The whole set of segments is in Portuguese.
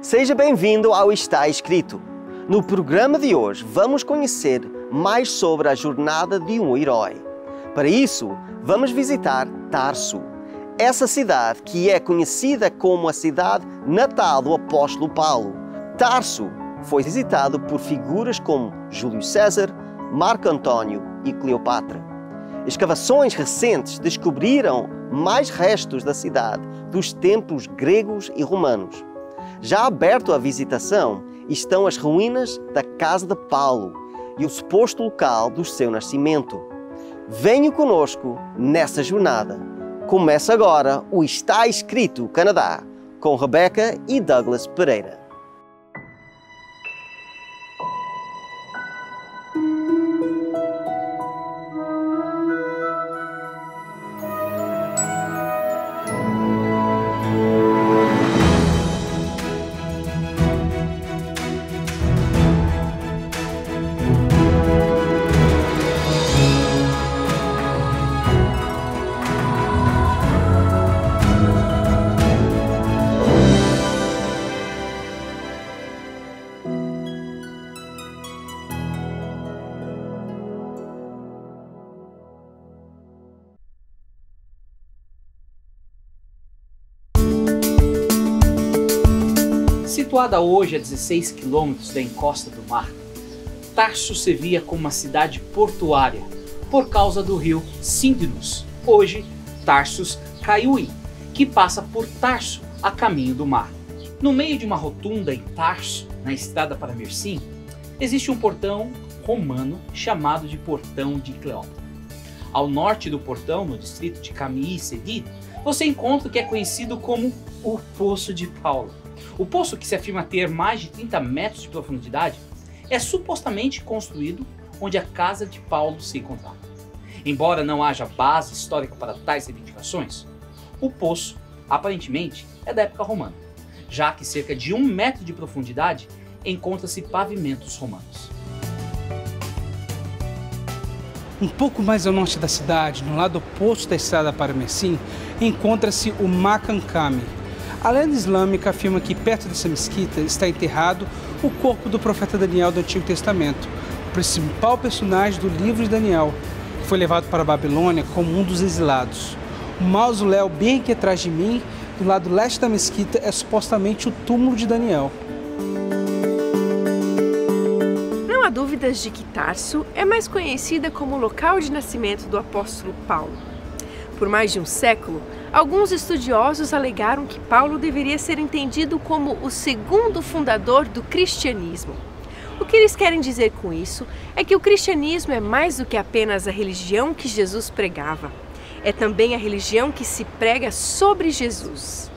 Seja bem-vindo ao Está Escrito. No programa de hoje vamos conhecer mais sobre a jornada de um herói. Para isso, vamos visitar Tarso, essa cidade que é conhecida como a cidade natal do apóstolo Paulo. Tarso foi visitado por figuras como Júlio César, Marco Antônio e Cleopatra. Escavações recentes descobriram mais restos da cidade dos templos gregos e romanos. Já aberto à visitação estão as ruínas da casa de Paulo e o suposto local do seu nascimento. Venha conosco nessa jornada. Começa agora o Está Escrito Canadá, com Rebeca e Douglas Pereira. Situada hoje a 16 quilômetros da encosta do mar, Tarso se via como uma cidade portuária por causa do rio Cydnus, hoje Tarsus Caiui, que passa por Tarso a caminho do mar. No meio de uma rotunda em Tarso, na estrada para Mersim, existe um portão romano chamado de Portão de Cleópatra. Ao norte do portão, no distrito de Camii Cedi, você encontra o que é conhecido como o Poço de Paulo. O poço, que se afirma ter mais de 30 metros de profundidade, é supostamente construído onde a casa de Paulo se encontrava. Embora não haja base histórica para tais reivindicações, o poço, aparentemente, é da época romana, já que cerca de 1 metro de profundidade encontra-se pavimentos romanos. Um pouco mais ao norte da cidade, no lado oposto da estrada para Mersim, encontra-se o Makankami. A lenda islâmica afirma que perto dessa mesquita está enterrado o corpo do profeta Daniel do Antigo Testamento, o principal personagem do livro de Daniel, que foi levado para a Babilônia como um dos exilados. O mausoléu bem aqui atrás de mim, do lado leste da mesquita, é supostamente o túmulo de Daniel. Não há dúvidas de que Tarso é mais conhecida como o local de nascimento do apóstolo Paulo. Por mais de um século, alguns estudiosos alegaram que Paulo deveria ser entendido como o segundo fundador do cristianismo. O que eles querem dizer com isso é que o cristianismo é mais do que apenas a religião que Jesus pregava. É também a religião que se prega sobre Jesus.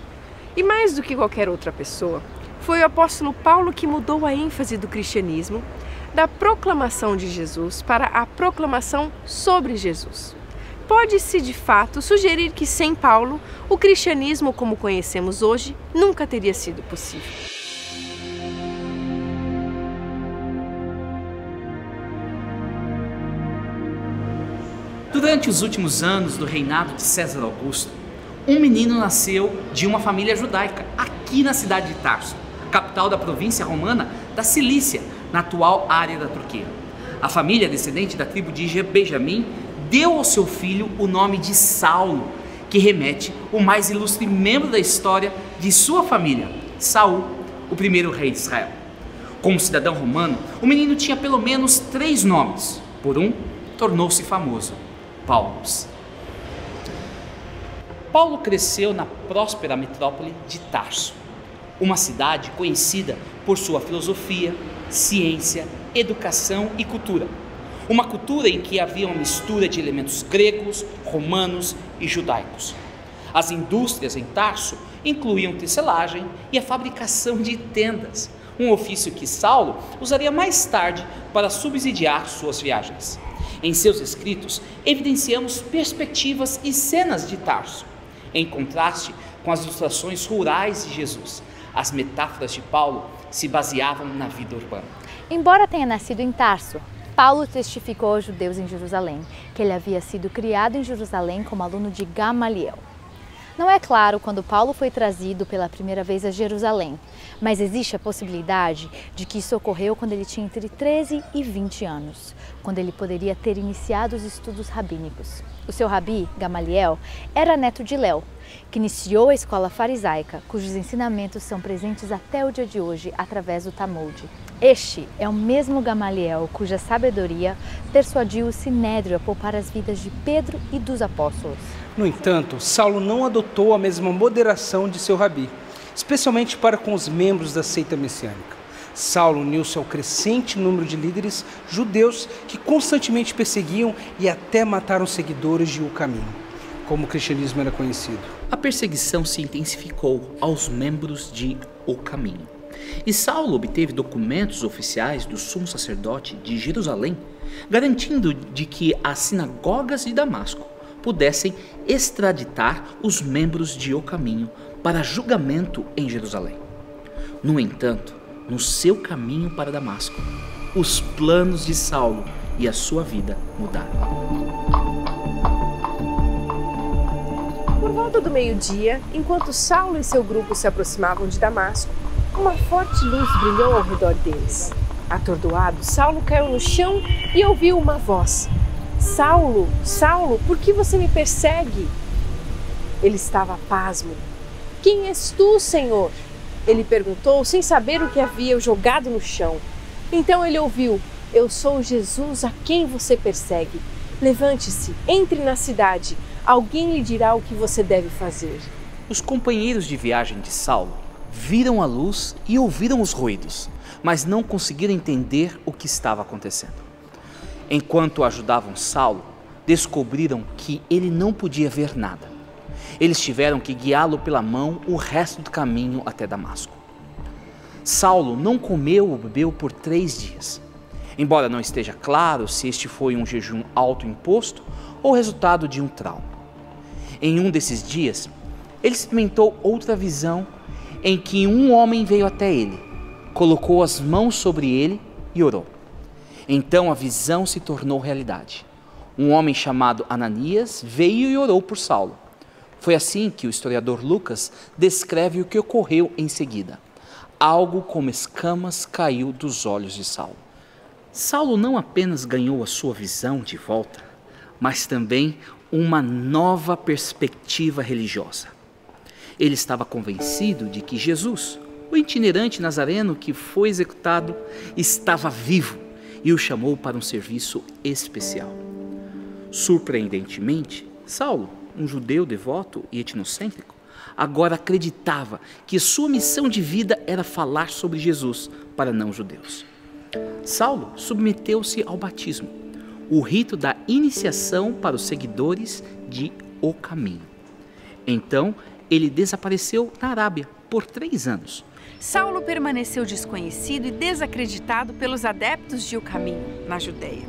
E mais do que qualquer outra pessoa, foi o apóstolo Paulo que mudou a ênfase do cristianismo, da proclamação de Jesus para a proclamação sobre Jesus. Pode-se, de fato, sugerir que sem Paulo, o cristianismo como conhecemos hoje nunca teria sido possível. Durante os últimos anos do reinado de César Augusto, um menino nasceu de uma família judaica aqui na cidade de Tarso, capital da província romana da Cilícia, na atual área da Turquia. A família, descendente da tribo de Benjamim, deu ao seu filho o nome de Saulo, que remete ao mais ilustre membro da história de sua família, Saul, o primeiro rei de Israel. Como cidadão romano, o menino tinha pelo menos 3 nomes. Por um, tornou-se famoso, Paulus. Paulo cresceu na próspera metrópole de Tarso, uma cidade conhecida por sua filosofia, ciência, educação e cultura. Uma cultura em que havia uma mistura de elementos gregos, romanos e judaicos. As indústrias em Tarso incluíam tecelagem e a fabricação de tendas, um ofício que Saulo usaria mais tarde para subsidiar suas viagens. Em seus escritos, evidenciamos perspectivas e cenas de Tarso, em contraste com as ilustrações rurais de Jesus. As metáforas de Paulo se baseavam na vida urbana. Embora tenha nascido em Tarso, Paulo testificou aos judeus em Jerusalém que ele havia sido criado em Jerusalém como aluno de Gamaliel. Não é claro quando Paulo foi trazido pela primeira vez a Jerusalém, mas existe a possibilidade de que isso ocorreu quando ele tinha entre 13 e 20 anos, quando ele poderia ter iniciado os estudos rabínicos. O seu rabi, Gamaliel, era neto de Léo, que iniciou a escola farisaica, cujos ensinamentos são presentes até o dia de hoje através do Talmud. Este é o mesmo Gamaliel cuja sabedoria persuadiu o Sinédrio a poupar as vidas de Pedro e dos apóstolos. No entanto, Saulo não adotou a mesma moderação de seu rabi, especialmente para com os membros da seita messiânica. Saulo uniu-se ao crescente número de líderes judeus que constantemente perseguiam e até mataram seguidores de O Caminho, como o cristianismo era conhecido. A perseguição se intensificou aos membros de O Caminho. E Saulo obteve documentos oficiais do sumo sacerdote de Jerusalém, garantindo de que as sinagogas de Damasco pudessem extraditar os membros de O Caminho para julgamento em Jerusalém. No entanto, no seu caminho para Damasco, os planos de Saulo e a sua vida mudaram. Por volta do meio-dia, enquanto Saulo e seu grupo se aproximavam de Damasco, uma forte luz brilhou ao redor deles. Atordoado, Saulo caiu no chão e ouviu uma voz: Saulo, Saulo, por que você me persegue? Ele estava pasmo. Quem és tu, Senhor? Ele perguntou sem saber o que havia jogado no chão. Então ele ouviu: eu sou Jesus a quem você persegue. Levante-se, entre na cidade. Alguém lhe dirá o que você deve fazer. Os companheiros de viagem de Saulo viram a luz e ouviram os ruídos, mas não conseguiram entender o que estava acontecendo. Enquanto ajudavam Saulo, descobriram que ele não podia ver nada. Eles tiveram que guiá-lo pela mão o resto do caminho até Damasco. Saulo não comeu ou bebeu por 3 dias. Embora não esteja claro se este foi um jejum autoimposto ou resultado de um trauma. Em um desses dias, ele experimentou outra visão em que um homem veio até ele, colocou as mãos sobre ele e orou. Então a visão se tornou realidade. Um homem chamado Ananias veio e orou por Saulo. Foi assim que o historiador Lucas descreve o que ocorreu em seguida. Algo como escamas caiu dos olhos de Saulo. Saulo não apenas ganhou a sua visão de volta, mas também uma nova perspectiva religiosa. Ele estava convencido de que Jesus, o itinerante nazareno que foi executado, estava vivo e o chamou para um serviço especial. Surpreendentemente, Saulo, um judeu devoto e etnocêntrico, agora acreditava que sua missão de vida era falar sobre Jesus para não-judeus. Saulo submeteu-se ao batismo, o rito da iniciação para os seguidores de O Caminho. Então, ele desapareceu na Arábia por 3 anos. Saulo permaneceu desconhecido e desacreditado pelos adeptos de O Caminho, na Judéia.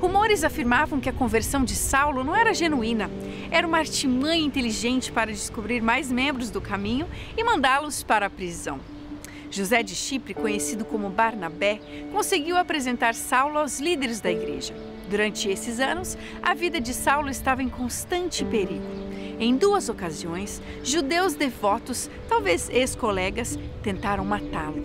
Rumores afirmavam que a conversão de Saulo não era genuína, era uma artimanha inteligente para descobrir mais membros do caminho e mandá-los para a prisão. José de Chipre, conhecido como Barnabé, conseguiu apresentar Saulo aos líderes da igreja. Durante esses anos, a vida de Saulo estava em constante perigo. Em 2 ocasiões, judeus devotos, talvez ex-colegas, tentaram matá-lo.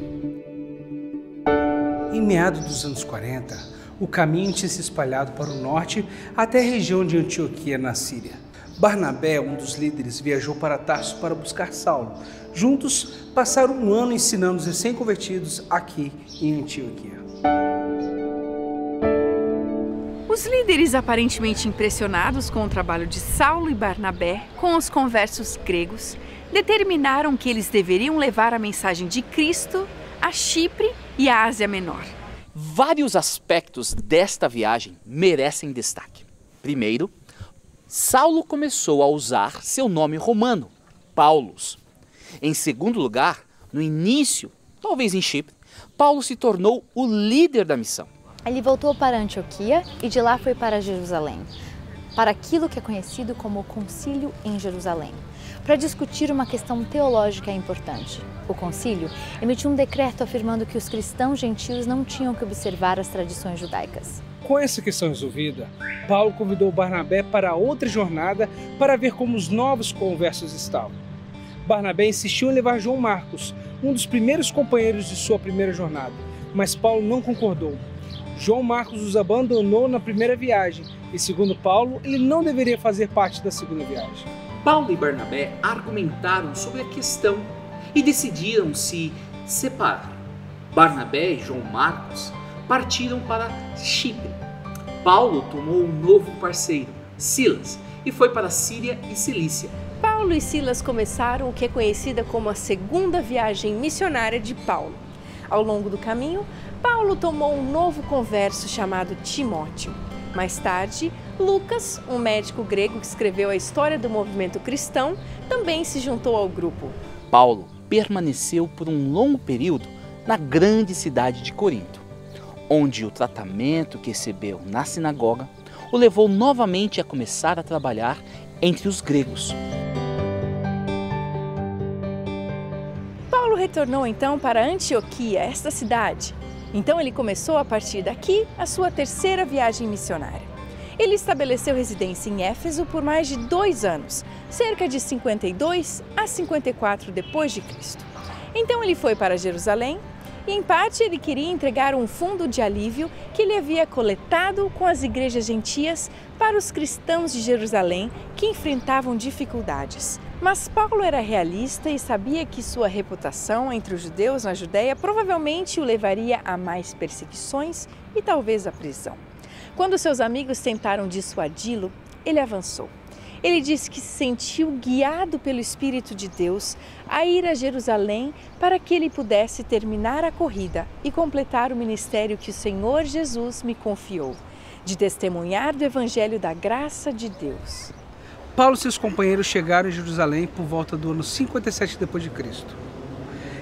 Em meados dos anos 40, o caminho tinha se espalhado para o norte até a região de Antioquia, na Síria. Barnabé, um dos líderes, viajou para Tarso para buscar Saulo. Juntos, passaram um ano ensinando os recém-convertidos aqui em Antioquia. Os líderes, aparentemente impressionados com o trabalho de Saulo e Barnabé com os conversos gregos, determinaram que eles deveriam levar a mensagem de Cristo a Chipre e à Ásia Menor. Vários aspectos desta viagem merecem destaque. Primeiro, Saulo começou a usar seu nome romano, Paulus. Em segundo lugar, no início, talvez em Chipre, Paulo se tornou o líder da missão. Ele voltou para Antioquia e de lá foi para Jerusalém, para aquilo que é conhecido como o Concílio em Jerusalém, para discutir uma questão teológica importante. O concílio emitiu um decreto afirmando que os cristãos gentios não tinham que observar as tradições judaicas. Com essa questão resolvida, Paulo convidou Barnabé para outra jornada para ver como os novos conversos estavam. Barnabé insistiu em levar João Marcos, um dos primeiros companheiros de sua primeira jornada, mas Paulo não concordou. João Marcos os abandonou na primeira viagem e, segundo Paulo, ele não deveria fazer parte da segunda viagem. Paulo e Barnabé argumentaram sobre a questão e decidiram se separar. Barnabé e João Marcos partiram para Chipre. Paulo tomou um novo parceiro, Silas, e foi para Síria e Cilícia. Paulo e Silas começaram o que é conhecida como a segunda viagem missionária de Paulo. Ao longo do caminho, Paulo tomou um novo converso chamado Timóteo. Mais tarde, Lucas, um médico grego que escreveu a história do movimento cristão, também se juntou ao grupo. Paulo permaneceu por um longo período na grande cidade de Corinto, onde o tratamento que recebeu na sinagoga o levou novamente a começar a trabalhar entre os gregos. Paulo retornou então para Antioquia, esta cidade. Então ele começou a partir daqui a sua terceira viagem missionária. Ele estabeleceu residência em Éfeso por mais de 2 anos, cerca de 52 a 54 depois de Cristo. Então ele foi para Jerusalém e, em parte, ele queria entregar um fundo de alívio que ele havia coletado com as igrejas gentias para os cristãos de Jerusalém que enfrentavam dificuldades. Mas Paulo era realista e sabia que sua reputação entre os judeus na Judéia provavelmente o levaria a mais perseguições e talvez a prisão. Quando seus amigos tentaram dissuadi-lo, ele avançou. Ele disse que se sentiu guiado pelo Espírito de Deus a ir a Jerusalém para que ele pudesse terminar a corrida e completar o ministério que o Senhor Jesus me confiou, de testemunhar do Evangelho da graça de Deus. Paulo e seus companheiros chegaram em Jerusalém por volta do ano 57 d.C.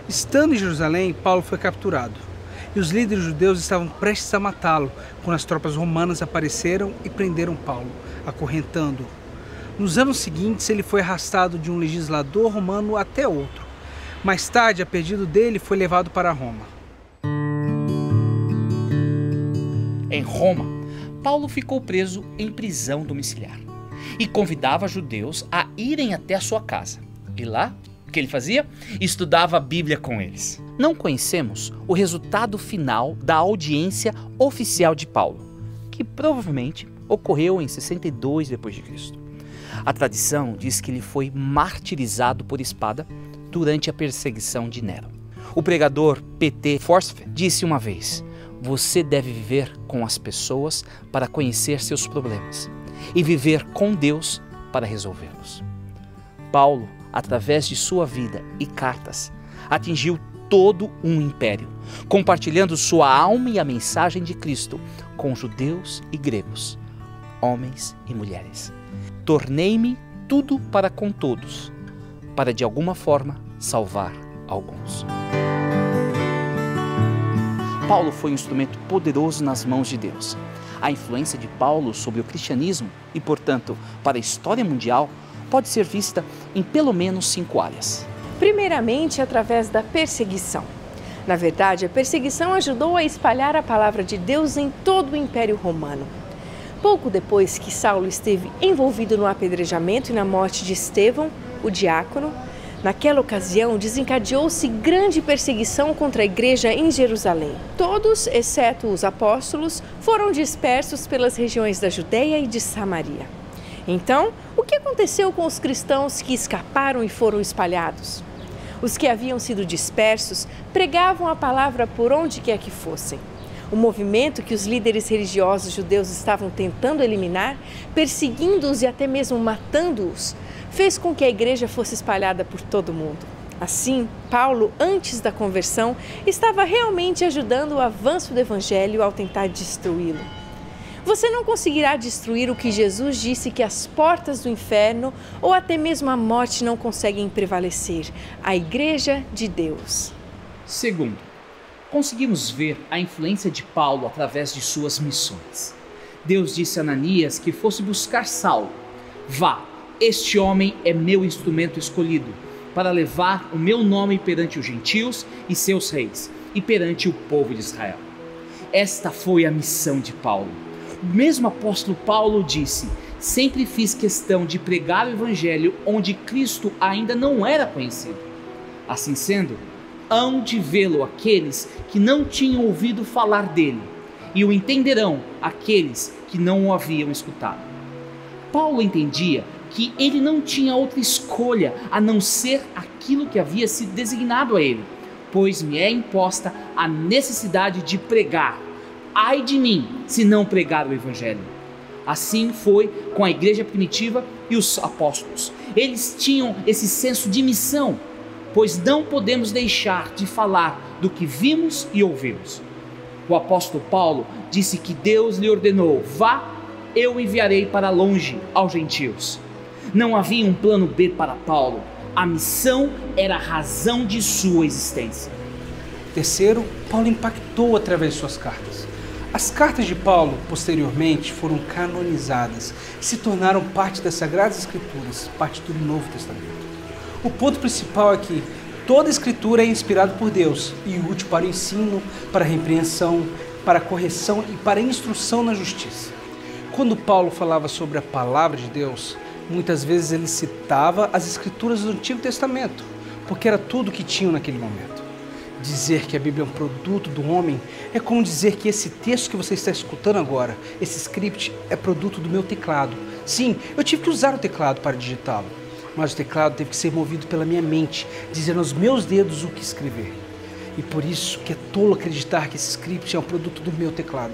Estando em Jerusalém, Paulo foi capturado e os líderes judeus estavam prestes a matá-lo quando as tropas romanas apareceram e prenderam Paulo, acorrentando-o. Nos anos seguintes, ele foi arrastado de um legislador romano até outro. Mais tarde, a pedido dele, foi levado para Roma. Em Roma, Paulo ficou preso em prisão domiciliar e convidava judeus a irem até a sua casa. E lá, o que ele fazia? Estudava a Bíblia com eles. Não conhecemos o resultado final da audiência oficial de Paulo, que provavelmente ocorreu em 62 d.C. A tradição diz que ele foi martirizado por espada durante a perseguição de Nero. O pregador P.T. Forsyth disse uma vez: "Você deve viver com as pessoas para conhecer seus problemas e viver com Deus para resolvê-los." Paulo, através de sua vida e cartas, atingiu todo um império, compartilhando sua alma e a mensagem de Cristo com judeus e gregos, homens e mulheres. Tornei-me tudo para com todos, para de alguma forma salvar alguns. Paulo foi um instrumento poderoso nas mãos de Deus. A influência de Paulo sobre o cristianismo e, portanto, para a história mundial, pode ser vista em pelo menos 5 áreas. Primeiramente, através da perseguição. Na verdade, a perseguição ajudou a espalhar a palavra de Deus em todo o Império Romano. Pouco depois que Saulo esteve envolvido no apedrejamento e na morte de Estevão, o diácono, naquela ocasião desencadeou-se grande perseguição contra a igreja em Jerusalém. Todos, exceto os apóstolos, foram dispersos pelas regiões da Judeia e de Samaria. Então, o que aconteceu com os cristãos que escaparam e foram espalhados? Os que haviam sido dispersos pregavam a palavra por onde quer que fossem. O movimento que os líderes religiosos judeus estavam tentando eliminar, perseguindo-os e até mesmo matando-os, fez com que a igreja fosse espalhada por todo o mundo. Assim, Paulo, antes da conversão, estava realmente ajudando o avanço do evangelho ao tentar destruí-lo. Você não conseguirá destruir o que Jesus disse que as portas do inferno ou até mesmo a morte não conseguem prevalecer: a Igreja de Deus. Segundo, conseguimos ver a influência de Paulo através de suas missões. Deus disse a Ananias que fosse buscar Saulo. "Vá, este homem é meu instrumento escolhido para levar o meu nome perante os gentios e seus reis e perante o povo de Israel." Esta foi a missão de Paulo. O mesmo apóstolo Paulo disse: sempre fiz questão de pregar o evangelho onde Cristo ainda não era conhecido. Assim sendo, hão de vê-lo aqueles que não tinham ouvido falar dele, e o entenderão aqueles que não o haviam escutado. Paulo entendia que ele não tinha outra escolha a não ser aquilo que havia sido designado a ele, pois me é imposta a necessidade de pregar. Ai de mim, se não pregar o evangelho. Assim foi com a igreja primitiva e os apóstolos. Eles tinham esse senso de missão, pois não podemos deixar de falar do que vimos e ouvimos. O apóstolo Paulo disse que Deus lhe ordenou: vá, eu enviarei para longe aos gentios. Não havia um plano B para Paulo. A missão era a razão de sua existência. Terceiro, Paulo impactou através de suas cartas. As cartas de Paulo, posteriormente, foram canonizadas, se tornaram parte das Sagradas Escrituras, parte do Novo Testamento. O ponto principal é que toda a Escritura é inspirada por Deus e útil para o ensino, para a repreensão, para a correção e para a instrução na justiça. Quando Paulo falava sobre a palavra de Deus, muitas vezes ele citava as Escrituras do Antigo Testamento, porque era tudo o que tinham naquele momento. Dizer que a Bíblia é um produto do homem é como dizer que esse texto que você está escutando agora, esse script, é produto do meu teclado. Sim, eu tive que usar o teclado para digitá-lo, mas o teclado teve que ser movido pela minha mente, dizendo aos meus dedos o que escrever. E por isso que é tolo acreditar que esse script é um produto do meu teclado.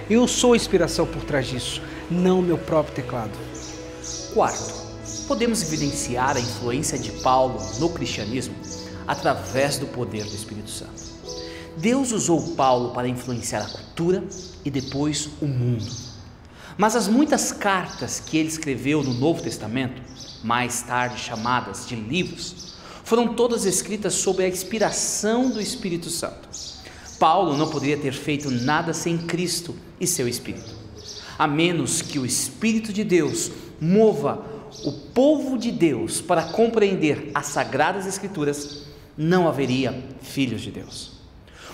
Eu sou a inspiração por trás disso, não meu próprio teclado. Quarto, podemos evidenciar a influência de Paulo no cristianismo através do poder do Espírito Santo. Deus usou Paulo para influenciar a cultura e depois o mundo. Mas as muitas cartas que ele escreveu no Novo Testamento, mais tarde chamadas de livros, foram todas escritas sob a inspiração do Espírito Santo. Paulo não poderia ter feito nada sem Cristo e seu Espírito. A menos que o Espírito de Deus mova o povo de Deus para compreender as Sagradas Escrituras, não haveria filhos de Deus.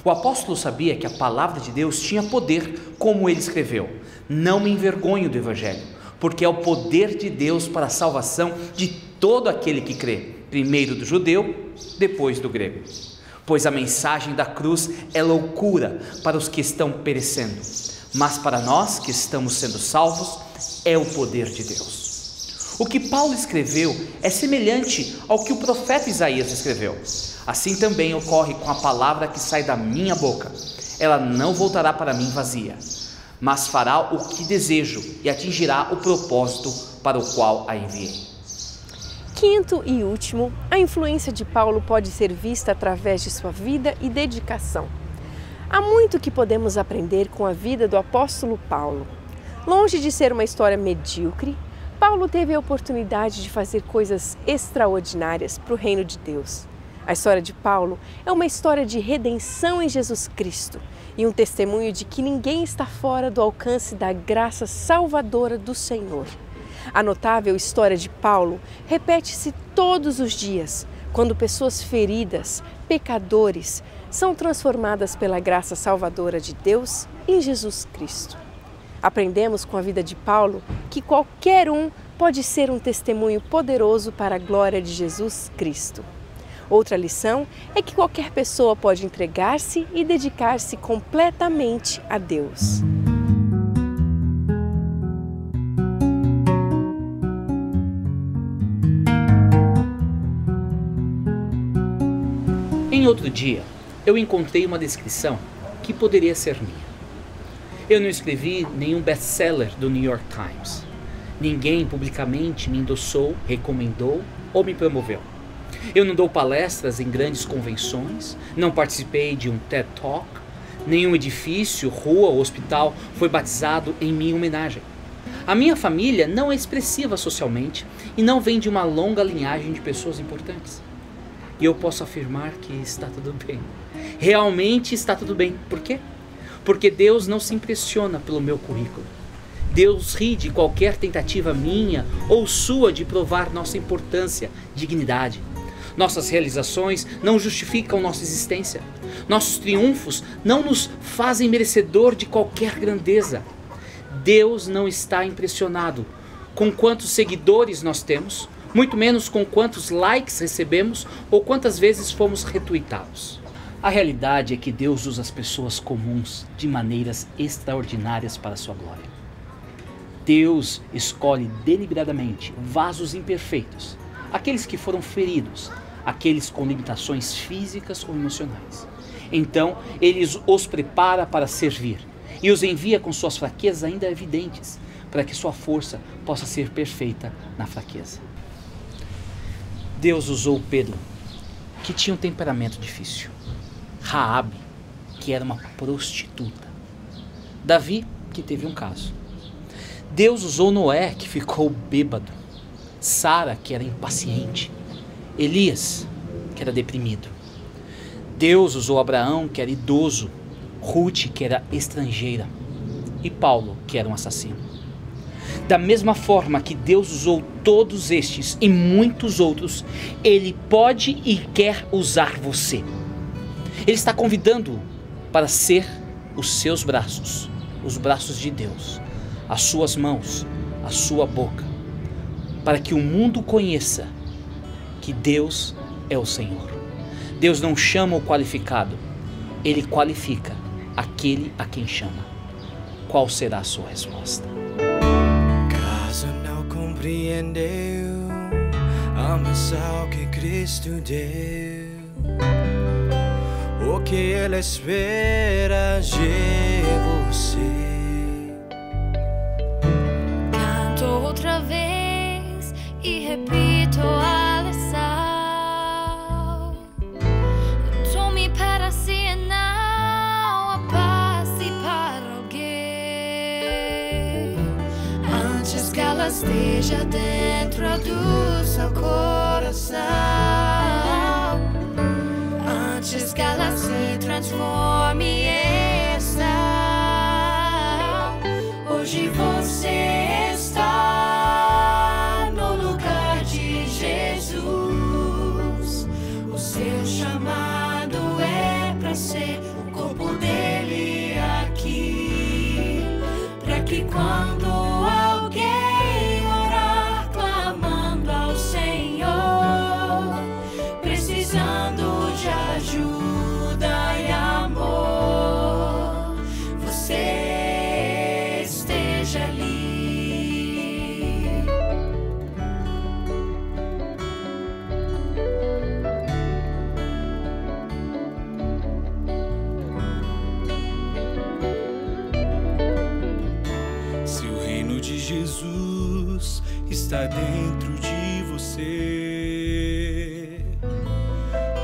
O apóstolo sabia que a palavra de Deus tinha poder, como ele escreveu: não me envergonho do evangelho, porque é o poder de Deus para a salvação de todo aquele que crê, primeiro do judeu, depois do grego. Pois a mensagem da cruz é loucura para os que estão perecendo, mas para nós que estamos sendo salvos, é o poder de Deus. O que Paulo escreveu é semelhante ao que o profeta Isaías escreveu. Assim também ocorre com a palavra que sai da minha boca. Ela não voltará para mim vazia, mas fará o que desejo e atingirá o propósito para o qual a enviei. Quinto e último, a influência de Paulo pode ser vista através de sua vida e dedicação. Há muito que podemos aprender com a vida do apóstolo Paulo. Longe de ser uma história medíocre, Paulo teve a oportunidade de fazer coisas extraordinárias para o reino de Deus. A história de Paulo é uma história de redenção em Jesus Cristo e um testemunho de que ninguém está fora do alcance da graça salvadora do Senhor. A notável história de Paulo repete-se todos os dias, quando pessoas feridas, pecadores, são transformadas pela graça salvadora de Deus em Jesus Cristo. Aprendemos com a vida de Paulo que qualquer um pode ser um testemunho poderoso para a glória de Jesus Cristo. Outra lição é que qualquer pessoa pode entregar-se e dedicar-se completamente a Deus. Em outro dia, eu encontrei uma descrição que poderia ser minha. Eu não escrevi nenhum best-seller do New York Times. Ninguém publicamente me endossou, recomendou ou me promoveu. Eu não dou palestras em grandes convenções, não participei de um TED Talk, nenhum edifício, rua ou hospital foi batizado em minha homenagem. A minha família não é expressiva socialmente e não vem de uma longa linhagem de pessoas importantes. E eu posso afirmar que está tudo bem. Realmente está tudo bem. Por quê? Porque Deus não se impressiona pelo meu currículo. Deus ri de qualquer tentativa minha ou sua de provar nossa importância, dignidade. Nossas realizações não justificam nossa existência. Nossos triunfos não nos fazem merecedor de qualquer grandeza. Deus não está impressionado com quantos seguidores nós temos, muito menos com quantos likes recebemos ou quantas vezes fomos retuitados. A realidade é que Deus usa as pessoas comuns de maneiras extraordinárias para a sua glória. Deus escolhe deliberadamente vasos imperfeitos, aqueles que foram feridos, aqueles com limitações físicas ou emocionais. Então, Ele os prepara para servir e os envia com suas fraquezas ainda evidentes, para que sua força possa ser perfeita na fraqueza. Deus usou Pedro, que tinha um temperamento difícil. Raabe, que era uma prostituta. Davi, que teve um caso. Deus usou Noé, que ficou bêbado. Sara, que era impaciente. Elias, que era deprimido. Deus usou Abraão, que era idoso. Ruth, que era estrangeira. E Paulo, que era um assassino. Da mesma forma que Deus usou todos estes e muitos outros, Ele pode e quer usar você. Ele está convidando para ser os seus braços, os braços de Deus, as suas mãos, a sua boca, para que o mundo conheça que Deus é o Senhor. Deus não chama o qualificado, Ele qualifica aquele a quem chama. Qual será a sua resposta? Caso não compreendeu a missão que Cristo deu, o que Ele espera de você. Canto outra vez e repito a lição. Tome para si e não a passe para alguém. Antes que ela esteja dentro do seu coração, antes que ela se transforme em sal. Hoje você está no lugar de Jesus. O seu chamado é para ser o corpo dele aqui, para que quando alguém orar clamando ao Senhor, precisando de ajuda e amor, você esteja ali. Se o reino de Jesus está dentro de você,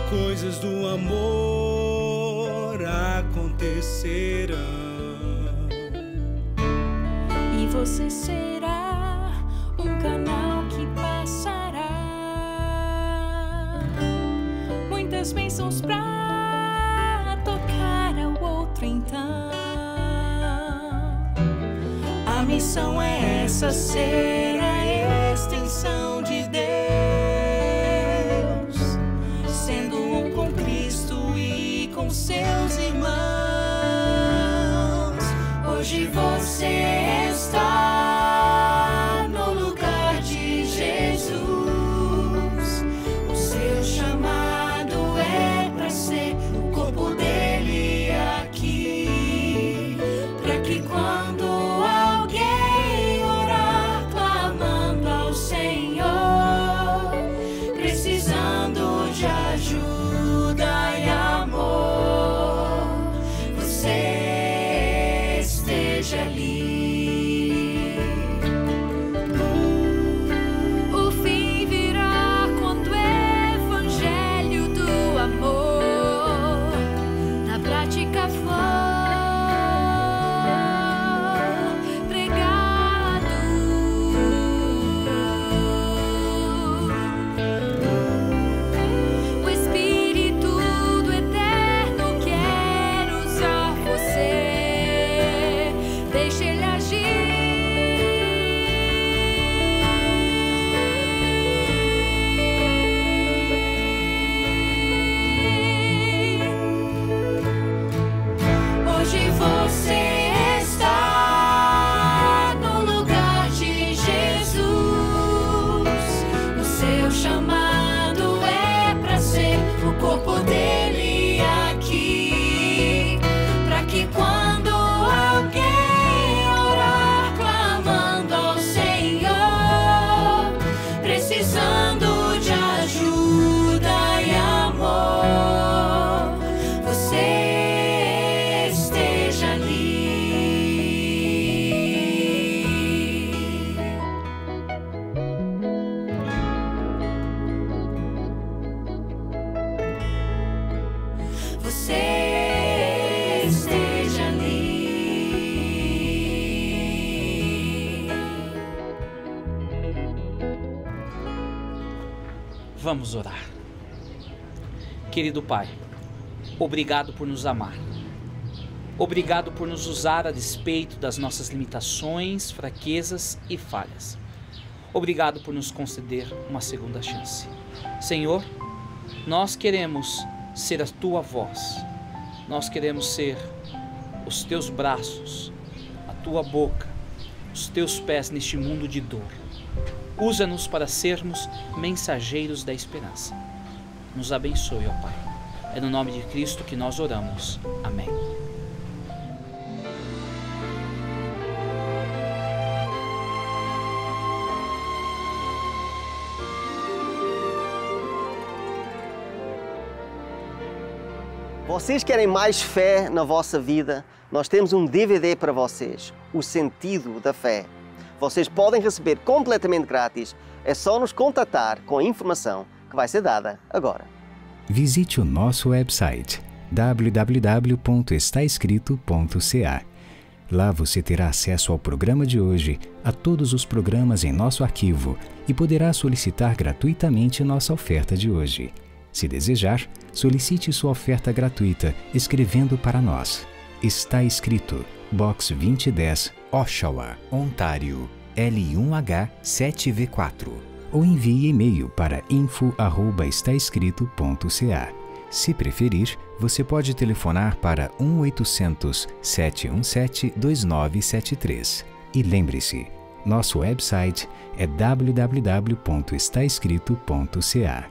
coisas do amor acontecerão. E você será um canal que passará muitas bênçãos pra tocar ao outro então. A missão é essa, ser a extensão de Deus, sendo um com Cristo e com seus irmãos. Hoje você está no lugar de Jesus. O seu chamado é para ser o corpo dele aqui, para que quando alguém orar clamando ao Senhor, precisando de ajuda e amor, você esteja ali. esteja ali. Vamos orar. Querido Pai, obrigado por nos amar. Obrigado por nos usar a despeito das nossas limitações, fraquezas e falhas. Obrigado por nos conceder uma segunda chance. Senhor, nós queremos ser a Tua voz. Nós queremos ser os Teus braços, a Tua boca, os Teus pés neste mundo de dor. Usa-nos para sermos mensageiros da esperança. Nos abençoe, ó Pai. É no nome de Cristo que nós oramos. Amém. Vocês querem mais fé na vossa vida? Nós temos um DVD para vocês, O Sentido da Fé. Vocês podem receber completamente grátis. É só nos contatar com a informação que vai ser dada agora. Visite o nosso website www.estaescrito.ca. Lá você terá acesso ao programa de hoje, a todos os programas em nosso arquivo e poderá solicitar gratuitamente nossa oferta de hoje. Se desejar, solicite sua oferta gratuita escrevendo para nós. Está escrito Box 2010, Oshawa, Ontário, L1H7V4. Ou envie e-mail para info@estaescrito.ca. Se preferir, você pode telefonar para 1-800-717-2973. E lembre-se, nosso website é www.estaescrito.ca.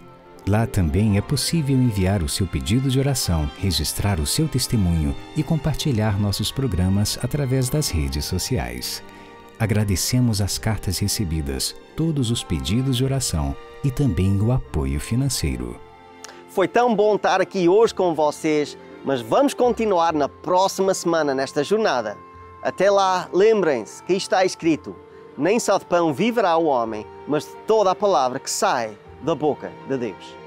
Lá também é possível enviar o seu pedido de oração, registrar o seu testemunho e compartilhar nossos programas através das redes sociais. Agradecemos as cartas recebidas, todos os pedidos de oração e também o apoio financeiro. Foi tão bom estar aqui hoje com vocês, mas vamos continuar na próxima semana nesta jornada. Até lá, lembrem-se que está escrito: nem só de pão viverá o homem, mas de toda a palavra que sai da boca de Deus.